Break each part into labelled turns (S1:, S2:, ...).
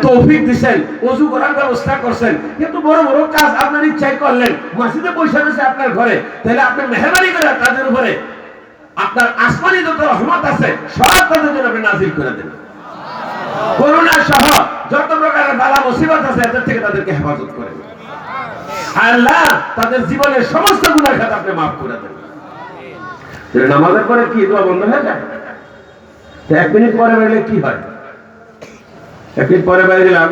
S1: তৌফিক দিচ্ছেন, ওযু করার ব্যবস্থা করছেন, কিন্তু বড় বড় কাজ আপনার ইচ্ছায় করলেন, মসজিদে বসে রয়েছে আপনার ঘরে, তাহলে আপনি মেহরবানি করে তাদের উপরে আপনার আসমানি যত রহমত আছে সব তাদের জন্য আপনি নাজিল করে দেন। করোনা সহ যত প্রকারের বালা মুসিবত আছে এদের থেকে তাদেরকে হেফাজত করেন। আল্লাহ তাদের জীবনের সমস্ত গুনাহ খাতা আপনি মাফ করে দেন। নামাজের পরে কি দোয়া বন্ধ হয়ে যায়? এক মিনিট পরে বেরোলে কি হয়? এক মিনিট পরে বাইরে গেলাম,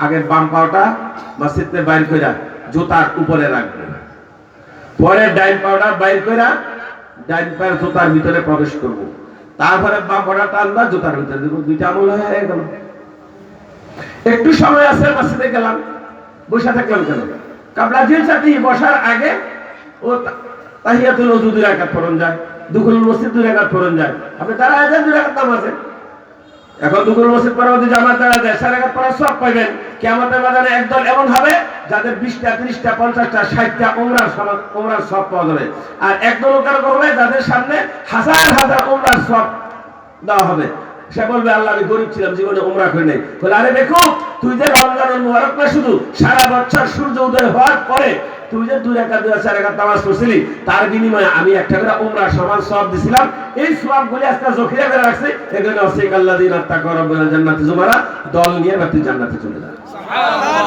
S1: আগে বাম পাওটা মসজিদ থেকে বাইর করে জুতার উপরে রাখবে, পরে ডাইন পাওটা বাইর করে ডাইন পায়ের জুতার ভিতরে প্রবেশ করব, তারপরে বাম পাওটা টানবা জুতার ভিতরে দেবো। দুইটা আমল হয়ে গেল। একটু সময় আছে, মসজিদে গেলাম, বসে থাকলাম কেন? কাবলা জিলসাতি বসার আগে ও তাহিয়াতুল ওযু 2 রাকাত পড়ন যায়, দুখুলুল মসজিদ 2 রাকাত পড়ন যায়। আপনি তারা আজান 2 রাকাত নামাজে এখন দুখুলুল মসজিদ পড়া যদি জামাত দাঁড়া যায় 4 রাকাত পড়ার সওয়াব পাবেন। কিয়ামতের ময়দানে একদল এমন হবে যাদের 20টা 30টা 50টা 60টা উমরার সওয়াব পাওয়া যাবে, আর একদল লোকের করবে যাদের সামনে হাজার হাজার উমরার সওয়াব দেওয়া হবে। সে বলবে আল্লাহ আমি গরিব ছিলাম, জীবনে উমরা করি নাই। বলে আরে দেখো তুই যে রমজানুল মুবারক না শুধু সারা বছর সূর্য উদয় হওয়ার পরে তুই যে 2 রাকাত 4 রাকাত নামাজ পড়ছিলি, তার বিনিময়ে আমি একটা করে উমরা সমান সওয়াব দিছিলাম। এই সওয়াবগুলি আজকে জখিরা করে রাখছি। এজন্য ওয়াসিক আল্লাযিনা তাকাউ রাব্বুল জান্নাতি জুমারা, দল নিয়ে আপনি জান্নাতে চলে যান। সুবহানাল্লাহ।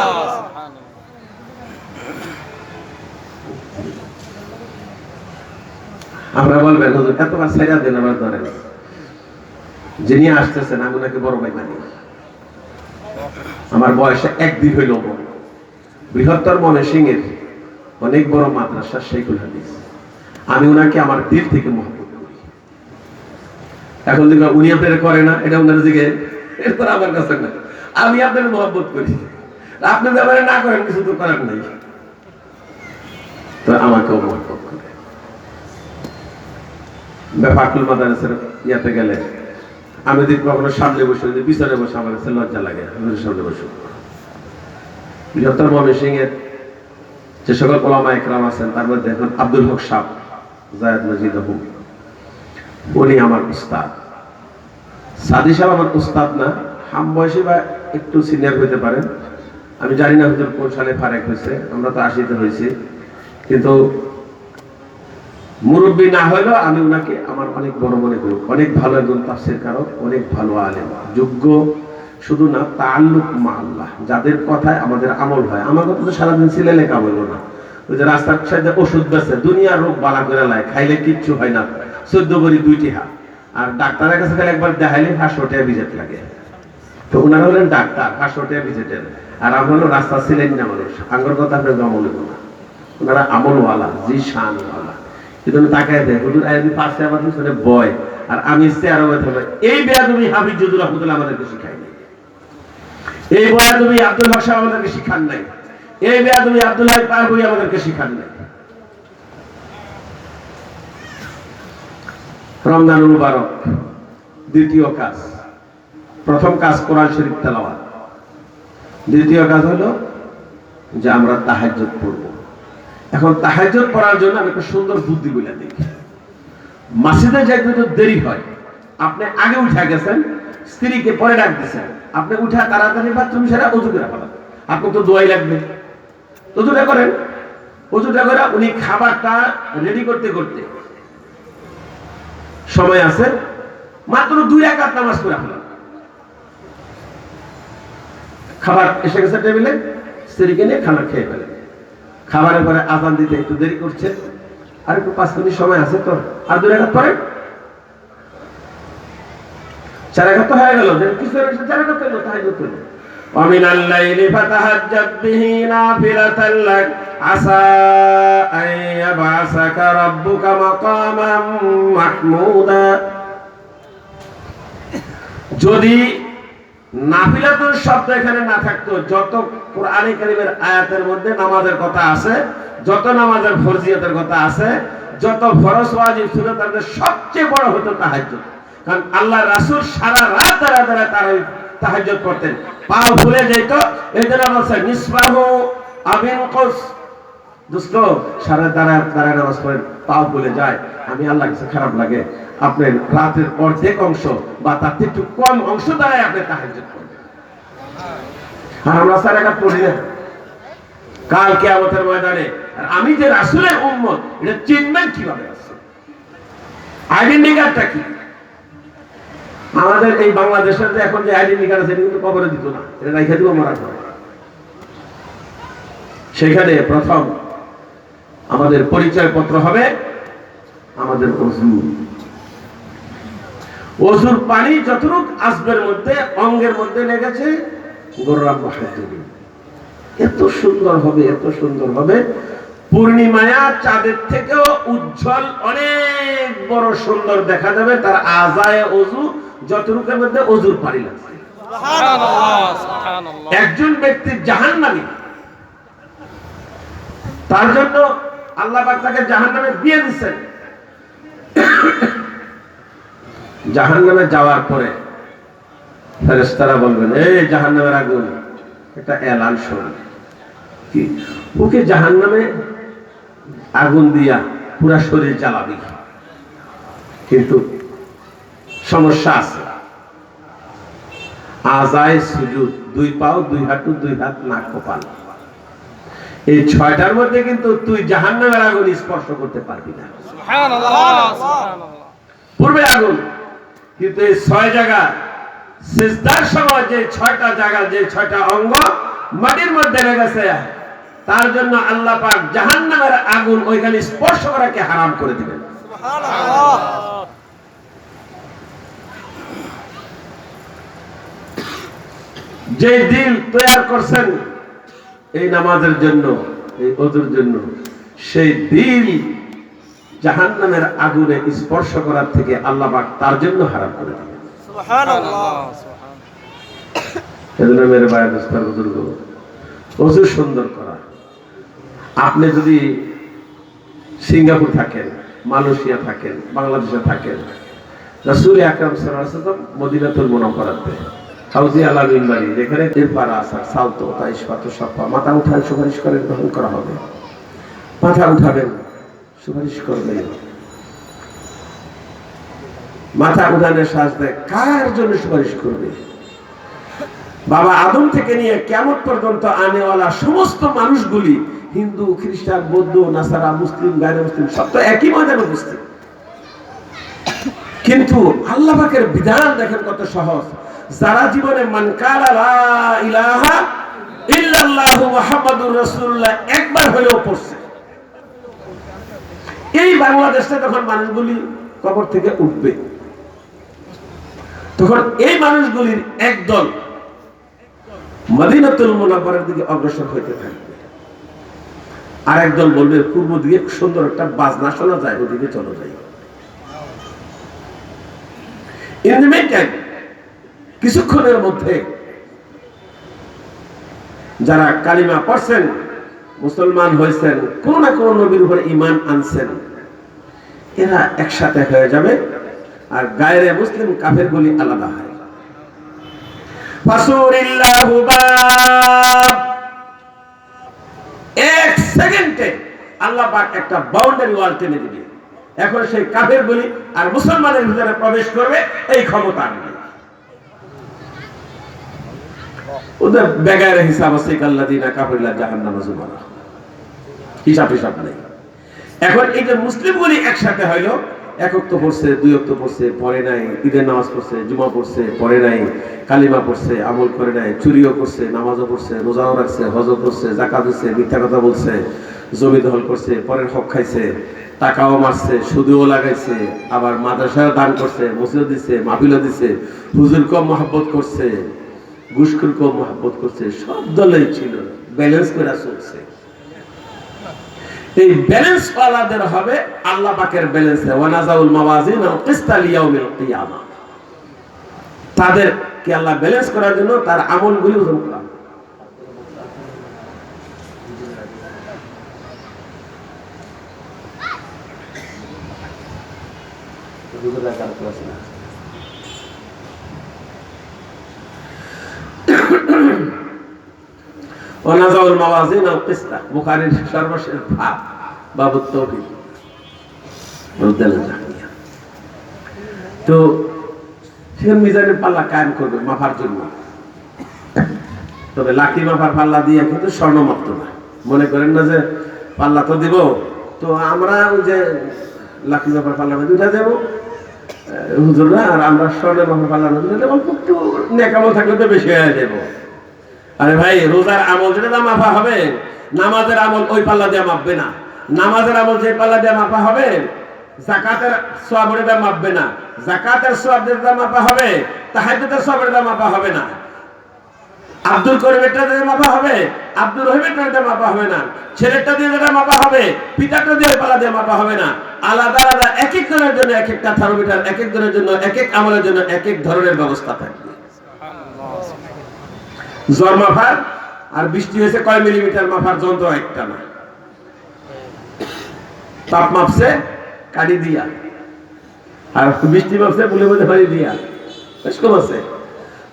S1: আমরা বলবেন হুজুর এতবার ছাইরা দেন আমার ধরে, যিনি আসতেছেন আমি ওনাকে বড় ভাই মানি। আমার বয়সে একদিন হইল বড়। বৃহত্তর ময়মনসিংহের অনেক বড় মাদ্রাসা শাইখুল হাদিস, আমি ওনাকে আমার দিল থেকে মহব্বত করি। এখন দেখলাম উনি আপনারা করে না, এটা ওনার দিকে এরপর আমার কাছে না, আমি আপনাদের মহব্বত করি। আপনি ব্যাপারে না করেন কিছু তো করার নেই, তো আমাকেও মহব্বত করে। ব্যাপারকুল মাদ্রাসার ইয়াতে গেলে আমি যদি কখনো সামনে বসে পিছনে বসে আমার কাছে লজ্জা লাগে, আমি সামনে বসে। বৃহত্তর ময়মনসিংহের যে সকল ওলামা একরাম আছেন তার মধ্যে এখন আব্দুল হক সাহেব জায়েদ মজিদ আবু, উনি আমার উস্তাদ। সাদি সাহেব আমার উস্তাদ না, হাম বয়সী বা একটু সিনিয়র হইতে পারেন। আমি জানি না হুজুর কোন সালে ফারেক হয়েছে, আমরা তো 80-তে হয়েছি, কিন্তু মুরব্বী না হইলেও আমি ওনাকে আমার অনেক বড় মনে করি। অনেক ভালো একজন তাফসীর কারক, অনেক ভালো আলেম, যোগ্য শুধু না তাআল্লুক মা আল্লাহ, যাদের কথায় আমাদের আমল হয়। আমার কথা তো সারাদিন ছিলে লেখা বলবো না। ওই যে রাস্তার সাইডে ওষুধ বেচে দুনিয়ার রোগ বালা করে লাই, খাইলে কিচ্ছু হয় না, 14 বড়ি 2টি হাত, আর ডাক্তারের কাছে গেলে একবার দেখাইলে 500 টাকা ভিজিট লাগে। তো ওনারা হলেন ডাক্তার, 500 টাকা ভিজিটের, আর আমরা হলো রাস্তা ছিলেন না মানুষ। আঙ্গর কথা আপনার জমা নেব না, ওনারা আমলওয়ালা, জিশানওয়ালা। কিন্তু তাকায় দেয় হুজুর আয়াতি পাশে আমার পিছনে বয়, আর আমি চেয়ারে বসে থাকি। এই বেয়াদবি হাফিজ জুদুর রহমাতুল্লাহ আমাদেরকে শিখায়নি, এই বেয়াদবি আব্দুল হক সাহেব আমাদেরকে শিখান নাই, এই বেয়াদবি আব্দুল্লাহ পারভী আমাদেরকে শিখান নাই। রমজানুল মুবারক দ্বিতীয় কাজ, প্রথম কাজ কোরআন শরীফ তেলাওয়াত, দ্বিতীয় কাজ হলো যে আমরা তাহাজ্জুদ পড়ব। এখন তাহাজ্জুদ পড়ার জন্য আমি একটা সুন্দর বুদ্ধি বলে দিই। মসজিদে যাইতে তো দেরি হয়, আপনি আগে উঠে গেছেন, স্ত্রীকে পরে ডাক দিয়েছেন, আপনি উঠে তাড়াতাড়ি বাথরুম সেরা ওযু করে ফেলেন। আপনি তো দোয়াই লাগবে, ওযুটা করেন। ওযুটা করে উনি খাবারটা রেডি করতে করতে সময় আছে, মাত্র 2 রাকাত নামাজ পড়া ফেলেন। খাবার এসে গেছে টেবিলে, স্ত্রীকে নিয়ে খানা খেয়ে ফেলেন। খাবারের পরে আজান দিতে একটু দেরি করছে, আর একটু 5 মিনিট সময় আছে, তো আর 2 রাকাত পরে 4 রাকাত তো হয়ে গেল। কিছু 4 রাকাত হলো, তাহাজ্জুদ হলো। ওয়ামিনাল লাইলি ফাতাহাজ্জাদ বিহি নাফিলাতাল লাক আসা আন ইয়াবআসাকা রাব্বুকা মাকামান মাহমুদা। যদি নাফিলাতুল শব্দ এখানে না থাকতো, যত কোরআনে কারীমের আয়াতের মধ্যে নামাজের কথা আছে, যত নামাজের ফরজিয়তের কথা আছে, যত ফরজ ওয়াজিব সুন্নাতের মধ্যে সবচেয়ে বড় হতো তাহাজ্জুদ। কারণ আল্লাহর রাসূল সারা রাত দাঁড়া তার তাহাজ্জুদ করতেন, পা ফুলে যেত। এইজন্য বলছে নিসবাহু আবিন কুস, দোস্ত সারা দাঁড়া নামাজ পড়েন, পা ফুলে যায়, আমি আল্লাহর কাছে খারাপ লাগে। আপনি রাতের অর্ধেক অংশ বা তার থেকে একটু কম অংশ দ্বারাই আপনি তাহাজ্জুদ করবেন। আর আমরা 4 রাকাত পড়ি না কাল কিয়ামতের ময়দানে। আর আমি যে রাসূলের উম্মত এটা চিনবেন কিভাবে? আইডেন্টি কার্ডটা কি? আমাদের এই বাংলাদেশের যে এখন যে আইডেন্টি কার্ড আছে এটা কিন্তু কবরে দিত না, এটা রাইখা দিব মরার পরে। সেখানে প্রথম আমাদের পরিচয় পত্র হবে আমাদের ওযু। ওযুর পানি যতটুক আসবের মধ্যে অঙ্গের মধ্যে লেগেছে গোররাম বসাইতে এত সুন্দর হবে, এত সুন্দর হবে, পূর্ণিমায়া চাঁদের থেকেও উজ্জ্বল অনেক বড় সুন্দর দেখা যাবে। তার আজায়ে ওযু যতটুকের মধ্যে ওযুর পানি লাগছে। সুবহানাল্লাহ, সুবহানাল্লাহ। একজন ব্যক্তি জাহান্নামী, তার জন্য আল্লাহ পাক তাকে জাহান্নামে দিয়ে দিয়েছেন। জাহান্নামে যাওয়ার পরে ফেরেশতারা বলবেন, এই জাহান্নামের আগুন একটা এলান শোনা, কি ওকে জাহান্নামে আগুন দিয়া পুরা শরীর জ্বালাবি, কিন্তু সমস্যা আছে। আজায়ে সুজুদ, 2 পাও 2 হাঁটু 2 হাত নাক কপাল, এই 6টার মধ্যে কিন্তু তুই জাহান্নামের আগুন স্পর্শ করতে পারবি না। সুবহানাল্লাহ, সুবহানাল্লাহ। পূর্বে আগুন, কিন্তু এই 6 জায়গা সিজদার সময় যে 6টা জায়গা, যে 6টা অঙ্গ মাটির মধ্যে লেগেছে, তার জন্য আল্লাহ পাক জাহান্নামের আগুন ওইখানে স্পর্শ করাকে হারাম করে দিবেন। সুবহানাল্লাহ। যে দিল তৈরি করছেন এই নামাজের জন্য, এই ওযুর জন্য, সেই দিল জাহান্নামের আগুনে স্পর্শ করার থেকে আল্লাহ পাক তার জন্য হারাম করে দিবেন। সুবহানাল্লাহ, সুবহানাল্লাহ। এজন্য মেরে ভাই দোস্তার বুজুর্গ, ওযু সুন্দর করা। আপনি যদি সিঙ্গাপুর থাকেন, মালয়েশিয়া থাকেন, বাংলাদেশে থাকেন, রাসূল আকরাম সাল্লাল্লাহু আলাইহি ওয়াসাল্লাম মদিনাতুল মুনাওয়ারাতে হাউজি আলা মিম্বারি, যেখানে ইরফারা আসার সালতো তাইশ পাতো সাফা, মাথা উঠায় সুপারিশ করেন, গ্রহণ করা হবে। মাথা উঠাবেন, সুপারিশ করবেন। মাথা উঠানোর সাজদে কার জন্য সুপারিশ করবে? বাবা আদম থেকে নিয়ে কিয়ামত পর্যন্ত আনেওয়ালা সমস্ত মানুষগুলি, হিন্দু, খ্রিস্টান, বৌদ্ধ, নাসারা, মুসলিম, গায়রে মুসলিম, সব তো একই ময়দানে উপস্থিত। কিন্তু আল্লাহ পাকের বিধান দেখেন কত সহজ। যারা জীবনে মান কালা লা ইলাহা ইল্লাল্লাহু মুহাম্মাদুর রাসূলুল্লাহ একবার হলেও পড়ছে, এই বাংলাদেশে যখন মানুষগুলি কবর থেকে উঠবে, তখন এই মানুষগুলির একদল মদিনাতুল মুনাওয়ারার দিকে অগ্রসর হইতে থাকবে, আর একদল বলবে পূর্ব দিকে সুন্দর একটা বাজনা শোনা যায়, ওদিকে চলে যাই। ইন দ্য মিন টাইম, কিছুক্ষণের মধ্যে যারা কালিমা পড়ছেন, মুসলমান হয়েছেন, কোন না কোন নবীর উপরে ঈমান আনছেন, এরা একসাথে হয়ে যাবে, আর গায়রে মুসলিম কাফেরগুলি আলাদা হয়। ফাসুরিল্লাহু বাব, এক সেকেন্ডে আল্লাহ পাক একটা বাউন্ডারি ওয়াল টেনে দিবে। এখন সেই কাফেরগুলি আর মুসলমানের ভিতরে প্রবেশ করবে, এই ক্ষমতা নেই ওদের। বেগায়ের হিসাব আছে, কাল্লাযিনা কাফারু জাহান্নামা যুমারা, হিসাব নেই। এখন এই যে মুসলিমগুলি একসাথে হইলো, এক ওয়াক্ত পড়ছে, 2 ওয়াক্ত পড়ছে, পড়ে নাই, ঈদের নামাজ পড়ছে, জুমা পড়ছে, পড়ে নাই, কালিমা পড়ছে, আমল করে নাই, চুরিও করছে, নামাজও পড়ছে, রোজাও রাখছে, হজও করছে, যাকাত দিচ্ছে, মিথ্যা কথা বলছে, জমি দখল করছে, পরের হক খাইছে, টাকাও মারছে, সুদও লাগাইছে, আবার মাদ্রাসায় দান করছে, মসজিদও দিচ্ছে, মাহফিলও দিচ্ছে, হুজুরকেও মহব্বত করছে, ঘুষখোরকেও মহব্বত করছে, সব দলেই ছিল, ব্যালেন্স করে চলছে। এই ব্যালেন্স ওয়ালাদের হবে আল্লাহ পাকের ব্যালেন্স, ওয়ানাজাউল মাওয়াজিন আল কিসতা লিয়াউমিল কিয়ামা। তাদের কি আল্লাহ ব্যালেন্স করার জন্য তার আমলগুলি ওজন করা। ওয়ানাজাউল মাওয়াজিন আল কিসতা, বুখারীর সর্বশেষ ভাব, বাবুত তাওহীদ। তো সেখানে মিজানের পাল্লা কায়েম করবে মাপার জন্য। তবে লাকি মাপার পাল্লা দিয়ে কিন্তু স্বর্ণ মাপতো না। মনে করেন না যে পাল্লা তো দিব, তো আমরা ওই যে লাকি মাপার পাল্লা দুইটা দেবো হুজুররা, আর আমরা স্বর্ণের মাপার পাল্লা দুইটা দেবো, একটু নেকামল থাকলে তো বেশি হয়ে যাবো। আরে ভাই, রোজার আমল যেটা মাপা হবে, নামাজের আমল ওই পাল্লা দিয়ে মাপবে না। নামাজের আমল যে পাল্লা দিয়ে মাপা হবে, যাকাতের সওয়াব ওটা মাপবে না। যাকাতের সওয়াব যেটা মাপা হবে, তাহাজ্জুদের সওয়াব ওটা মাপা হবে না। আব্দুল করিমেরটা দিয়ে মাপা হবে, আব্দুল রহিমেরটা দিয়ে মাপা হবে না। ছেলেরটা দিয়ে যেটা মাপা হবে, পিতাটা দিয়ে পাল্লা দিয়ে মাপা হবে না। আলাদা আলাদা এক এক জনের জন্য এক একটা থার্মোমিটার, এক এক জনের জন্য এক এক আমলের জন্য এক এক ধরনের ব্যবস্থা থাকবে। জ্বর মাপার আর বৃষ্টি হয়েছে কয় মিলিমিটার মাপার যন্ত্র একটা না। তাপ মাপছে কাঠি দিয়া, আর বৃষ্টি মাপছে বুলে বুলে পানি দিয়া, বেশ কম আছে।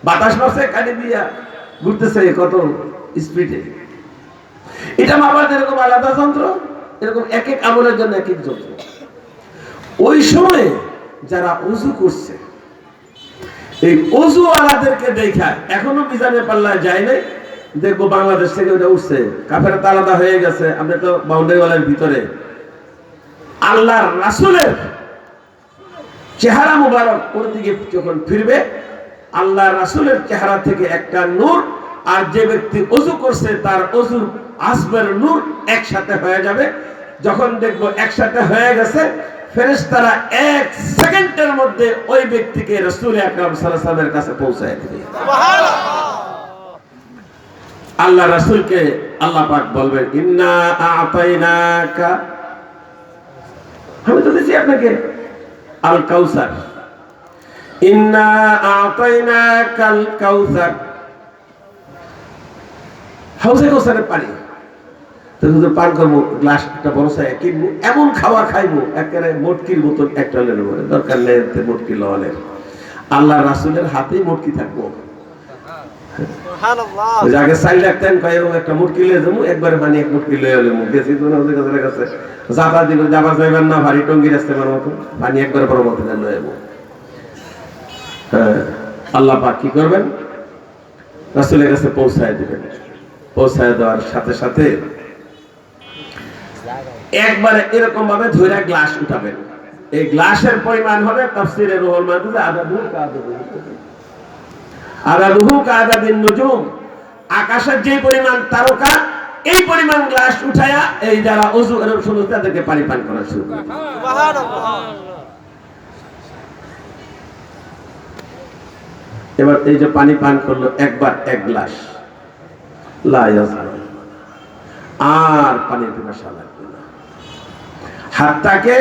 S1: বাতাস মাপছে কাঠি দিয়া, ঘুরতেছে কত স্পিডে। এটা মাপার যেরকম আলাদা যন্ত্র, এরকম এক এক আমলের জন্য এক এক যন্ত্র। ওই সময় যারা ওযু করছে, এই ওযু আলাদেরকে দেখা এখনো মিজানের পাল্লায় যায় নাই। দেখবো বাংলাদেশ থেকে ওটা উঠছে, কাফের তো আলাদা হয়ে গেছে। আপনি তো বাউন্ডারি ওয়ালের ভিতরে আল্লাহর রাসূলের চেহারা মুবারক ওর দিকে যখন ফিরবে, আল্লাহর রাসূলের চেহারা থেকে একটা নূর, আর যে ব্যক্তি ওযু করছে তার ওযুর আসবের নূর একসাথে হয়ে যাবে। যখন দেখবো একসাথে হয়ে গেছে, ফেরেশতারা 1 সেকেন্ডের মধ্যে ওই ব্যক্তিকে রাসূল আকরাম সাল্লাল্লাহু আলাইহি ওয়াসাল্লামের কাছে পৌঁছায় দিবে। সুবহানাল্লাহ। আল্লাহ রাসূলকে আল্লাহ পাক বলবেন, ইন্না আ'তাইনাকা, আমি তো দিছি আপনাকে আল কাউসার, ইন্না আ'তাইনাকাল কাউসার, হাউজে কাউসারের পানি। তো শুধু পান করবো, গ্লাসটা বড় চাই কিনবো, এমন খাওয়া খাইবো একেবারে মোটকির মতন একটা লেনের মনে দরকার নেই মোটকি লওয়ালের। আল্লাহ রাসূলের হাতেই মোটকি থাকবো। আগে চাইল রাখতেন একটা মুটকি লিয়ে যাবো, একবারে পানি এক মুটকি লিয়ে হলে মুখ গেছি কাছে যাবা দিব, যাবার যাইবার না ভারী টঙ্গি রাস্তার মতো পানি একবারে বড় মতো লয়ে যাবো। হ্যাঁ, আল্লাহ পাক কি করবেন, রাসূলের কাছে পৌঁছায় দিবেন। পৌঁছায় দেওয়ার সাথে সাথে একবারে এরকম ভাবে ধরে গ্লাস উঠাবেন। এই গ্লাসের পরিমাণ হবে তাফসীরে রুহুল মাদুদে আদাদুহু কাআদাদিন নুজুম, আকাশের যে পরিমাণ তারকা, এই পরিমাণ গ্লাস উঠায়া এই যারা ওযু করে শুরু তাদেরকে পানি পান করা শুরু করে। সুবহানাল্লাহ। এবার এই যে পানি পান করলো একবার এক গ্লাস, লা ইয়াজমা, আর পানির পিপাসা লাগবে না। হাতটাকে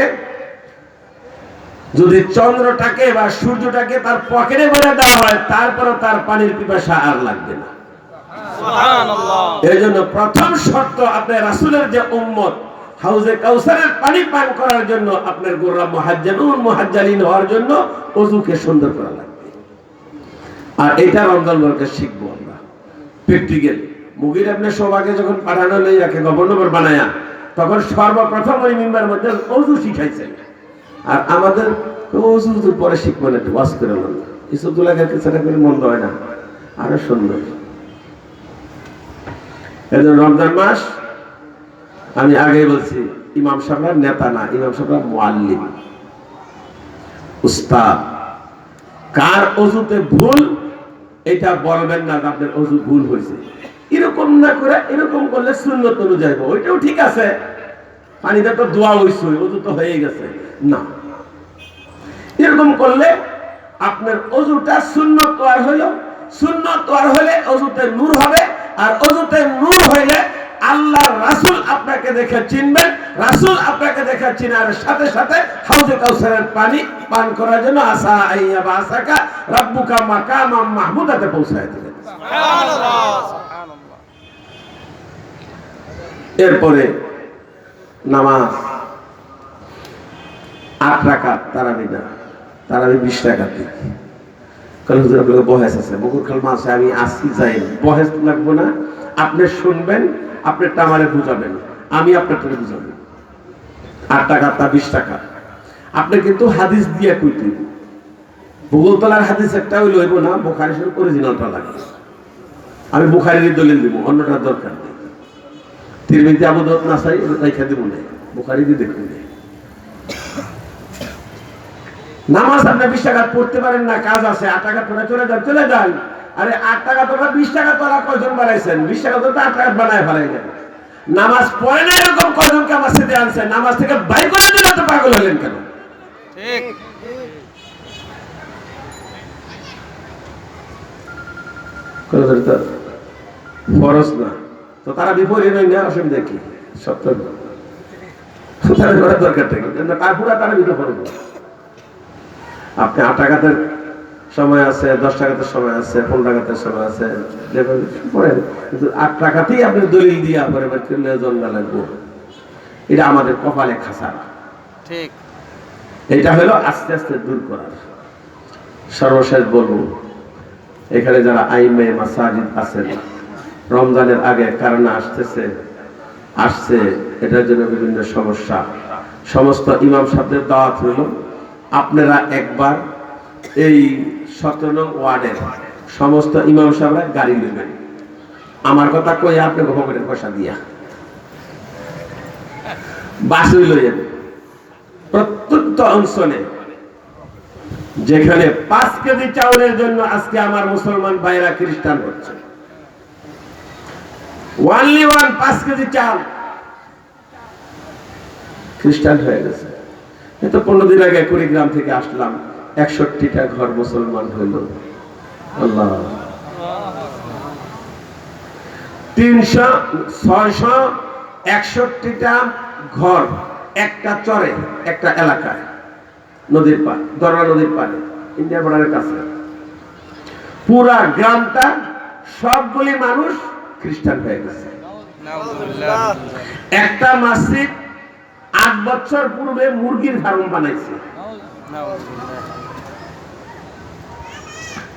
S1: যদি চন্দ্রটাকে বা সূর্যটাকে তার পকেটে ভরে দেওয়া হয়, তারপরে তার পানির পিপাসা আর লাগবে না। সুবহানাল্লাহ। এজন্য প্রথম শর্ত, আপনার রাসূলের যে উম্মত, হাউজে কাউসারের পানি পান করার জন্য আপনার গোররা মুহাজ্জালুন মুহাজ্জালিন হওয়ার জন্য ওযুকে সুন্দর করা লাগবে। আর এটা রমজান মাসে শিখবো আমরা প্র্যাকটিক্যাল। মুগির আপনি সবাইকে যখন পাঠানো নেই রাখে গভর্নর বানায়া, তখন সর্বপ্রথম ওই মিম্বারের মধ্যে ওযু শিখাইছেন। আর আমাদের ওযুর পরে শিখবো না, একটু ওয়াজ করে নেন, ইসুদুল্লাহকে সেটা করে মন্দ হয় না, আরো সুন্দর। এজন্য রমজান মাস, আমি আগেই বলছি, ইমাম সাহেবরা নেতা না, ইমাম সাহেবরা মুআল্লিম, উস্তাদ। কার ওযুতে ভুল এটা বলবেন না, আপনার ওযু ভুল হয়েছে, এরকম না করে এরকম করলে সুন্নত অনুযায়ী ওইটাও ঠিক আছে, পানিটা তো দোয়া হইছে, ওযু তো হয়ে গেছে না, এরকম করলে আপনার ওযুটা সুন্নত আর হইল। সুন্নত আর হলে ওযুতে নূর হবে, আর ওযুতে নূর হইলে আল্লাহর রাসূল আপনাকে দেখে চিনবেন, রাসূল আপনাকে দেখে চিনার সাথে সাথে হাউজে কাউসারের পানি পান করার জন্য আসা আইয়া বাসাকা রাব্বুকা মাকামাম মাহমুদাতে পৌঁছায় দিবেন। সুবহানাল্লাহ। এরপরে নামাজ 8 রাকাত তারাবি না, তারাবি 20 রাকাত। কারণ হুজুর আপনাকে বহেস আছে, বকুর খাল মাসে আমি আসি যাই, বহেস লাগবো না, আপনি শুনবেন, আপনি টামারে বুঝাবেন, আমি আপনারটা বুঝাবেন। 8 টাকা তা 20 টাকা। আপনি কিন্তু হাদিস দিয়ে কইতে, ভূগোল তলার হাদিস একটা হইল হইব না, বুখারী শরীফ অরিজিনালটা লাগবে। আমি বুখারীর দলিল দিব, অন্যটার দরকার নেই। তিরমিজি, আবু দাউদ, নাসাই রেখে দিব না, বুখারী দিয়ে দেখুন। নামাজ আপনি 20 টাকা পড়তে পারেন না, কাজ আছে, 8 টাকা পড়ে চলে যান। আরে 8 টাকা তোরা 20 টাকা তোরা কয়জন বানাইছেন? 20 টাকা তো 8 টাকা বানায় ফেলাইলেন। নামাজ পড়ে না এরকম কয়জনকে আমার সাথে আনছেন? নামাজ থেকে বাইর করে দিলে তো পাগল হলেন কেন? ঠিক। ফরজ না তো তারা বিপরীত নয় না, অসুবিধা কি? সত্য তারা করার দরকার থাকে, তার পুরা তারা বিপরীত ফরজ না। আপনি 8 টাকাতের সময় আছে, 10 টাকাতের সময় আছে, 15 টাকাতের সময় আছে, পড়েন, কিন্তু 8 টাকাতেই আপনি দলিল দিয়া পরে জন্মা লাগবো, এটা আমাদের কপালে খাসারা। ঠিক, এটা হলো আস্তে আস্তে দূর করার। সর্বশেষ বলবো, এখানে যারা আইমে মাসাজিদ আছেন, রমজানের আগে কারণে আসছে এটার জন্য বিভিন্ন সমস্যা, সমস্ত ইমাম সাহেবদের দাওয়াত হইল, আপনারা একবার এই 17 নং ওয়ার্ডের সমস্ত ইমাম সাহেবরা গাড়ি নেবেন, আমার কথা কই আপনি ভগবানের পয়সা দিয়া বাসই লইয়েন। প্রত্যন্ত অঞ্চলে যেখানে 5 কেজি চাউলের জন্য আজকে আমার মুসলমান ভাইরা খ্রিস্টান হচ্ছে, ওয়ানলি 5 কেজি চাল খ্রিস্টান হয়ে গেছে। এতো 15 দিন আগে কুড়িগ্রাম থেকে আসলাম, 61টা ঘর মুসলমান হইল। আল্লাহ, 661টা ঘর একটা চরে, একটা এলাকায়, নদীর পাড়, দরবা নদীর পাড়ে, ইন্ডিয়া বর্ডারের কাছে। পুরা গ্রামটা সবগুলি মানুষ খ্রিস্টান হয়ে গেছে। একটা মসজিদ 8 বছর পূর্বে মুরগির ফার্ম বানাইছে।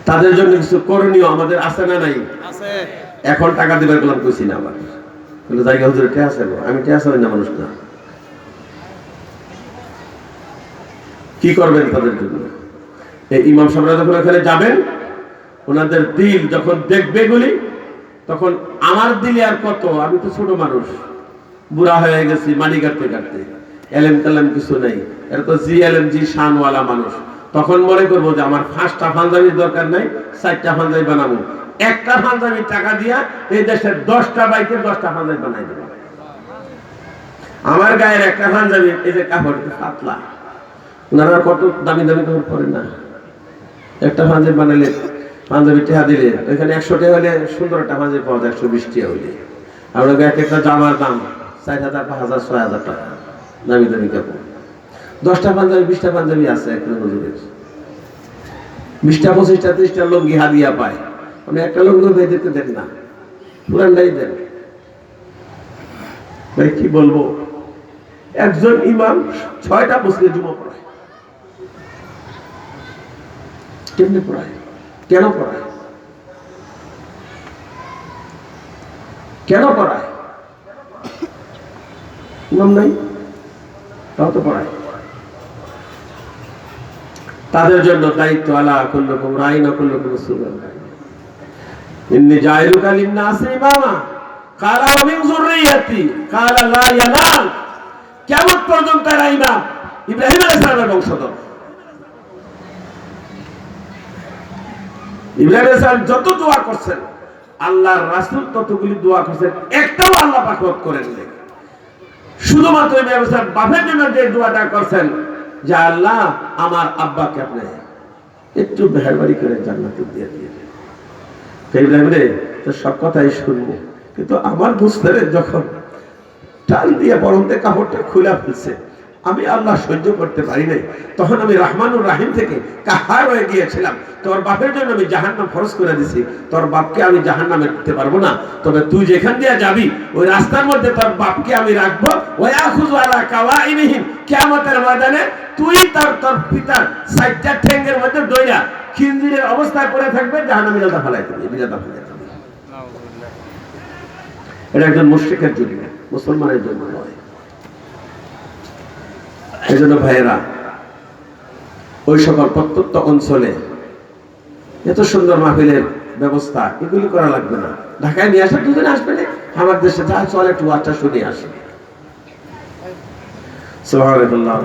S1: তাদের জন্য কিছু করণীয় আমাদের আছে না নাই? এখন টাকা দিবার গেলাম কইছি না, আবার জায়গা হুজুর কে আছে, আমি কে আছে না মানুষ না, কি করবেন তাদের জন্য? এই ইমাম সাহেবরা যখন ওখানে যাবেন, ওনাদের দিল যখন দেখবে গুলি, তখন আমার দিলে আর কত, আমি তো ছোট মানুষ, বুড়া হয়ে গেছি, মানি কাটতে কাটতে, এলেম কালাম কিছু নেই, এর তো জি শানওয়ালা মানুষ। তখন মনে করবো যে আমার 5টা পাঞ্জাবির দরকার নাই, 4টা পাঞ্জাবি বানাবো, একটা পাঞ্জাবি টাকা দিয়া এই দেশের 10টা বাইকে 10টা পাঞ্জাবি বানাই দেবো। আমার গায়ের একটা পাঞ্জাবি, এই যে কাপড় পাতলা, ওনারা কত দামি দামি কাপড় পরে না, একটা পাঞ্জাবি বানালে, পাঞ্জাবি টাকা দিলে ওইখানে 100 টাকা হলে সুন্দর একটা পাঞ্জাবি পাওয়া যায়, 120 টাকা হইলে। আপনাকে এক একটা জামার দাম 4,000, 5,000, 6,000 টাকা, দামি দামি কাপড়। 10টা পাঞ্জাবি, 20টা পাঞ্জাবি আছে একটা হুজুরের, 20টা 25টা 30টা লুঙ্গি হাদিয়া পায়, মানে একটা লুঙ্গি বেঁধে দিতে দেন না, পুরানটাই দেন। ভাই কি বলবো, একজন ইমাম 6টা মসজিদে জুমা পড়ায়। কেমনে পড়ায়? কেন পড়ায়? কেন পড়ায়? ইমাম নাই, তাও তো পড়ায়। তাদের জন্য দায়িত্ব, আলা কুল্লুকুম রাইন ওয়া কুল্লুকুম মাসউলুন ইন্নী জাইলুকা লিন-নাসি ইমামা ক্বালা ওয়া মিন যুররিয়্যাতি ক্বালা লা ইয়ানাল। কিয়ামত পর্যন্ত এরা ইমাম, ইব্রাহিম আলাইহিস সালামের বংশধর। ইব্রাহিম আলাইহিস সালাম যত দোয়া করছেন, আল্লাহর রাসূল ততগুলি দোয়া করছেন, একটাও আল্লাহ পাক রদ করেন নাই। শুধুমাত্র ইব্রাহিম আলাইহিস সালাম বাপের জন্য যে দোয়াটা করছেন, যে আল্লাহ আমার আব্বাকে আপনি একটু মেহেরবানি করে জান্নাতে দিয়ে দিন। ইব্রাহিম রে, তো সব কথাই শুনবো, কিন্তু আমার বুঝতে যখন টান দিয়ে পরন্তে কাপড়টা খুলে ফেলছে, আমি আল্লাহ সহ্য করতে পারি নাই। তখন আমি রহমানুর রাহিম থেকে কাহার হয়ে গিয়েছিলাম, তোর বাপের জন্য আমি জাহান্নাম ফরজ করে দিছি, তোর বাপকে আমি জাহান্নামে দিতে পারবো না, তবে তুই যেখান দিয়ে যাবি ওই রাস্তার মধ্যে তোর বাপকে আমি রাখবো। ওয়ায়াখুযু আলা কাওয়াইমিহিম, কিয়ামতের ময়দানে তুই তোর পিতার 4টা ঠ্যাঙ্গের মধ্যে দইরা খিনজিরের অবস্থায় পড়ে থাকবে, জাহান্নামে জ্বালা ফেলাই দিবি, বিজাদা ফেলাই দিবি। এটা একজন মুশরিকের জন্য, মুসলমানের জন্য নয়। এই জন্য ভাইয়েরা, ওই সকল প্রত্যন্ত অঞ্চলে এত সুন্দর মাহফিলের ব্যবস্থা, এগুলি করা লাগবে না। ঢাকায় নিয়ে আসেন, দুজনে আসবেন, আমার দেশে যা চলে একটু ওয়াজটা শুনে আসেন। সুবহানাল্লাহ।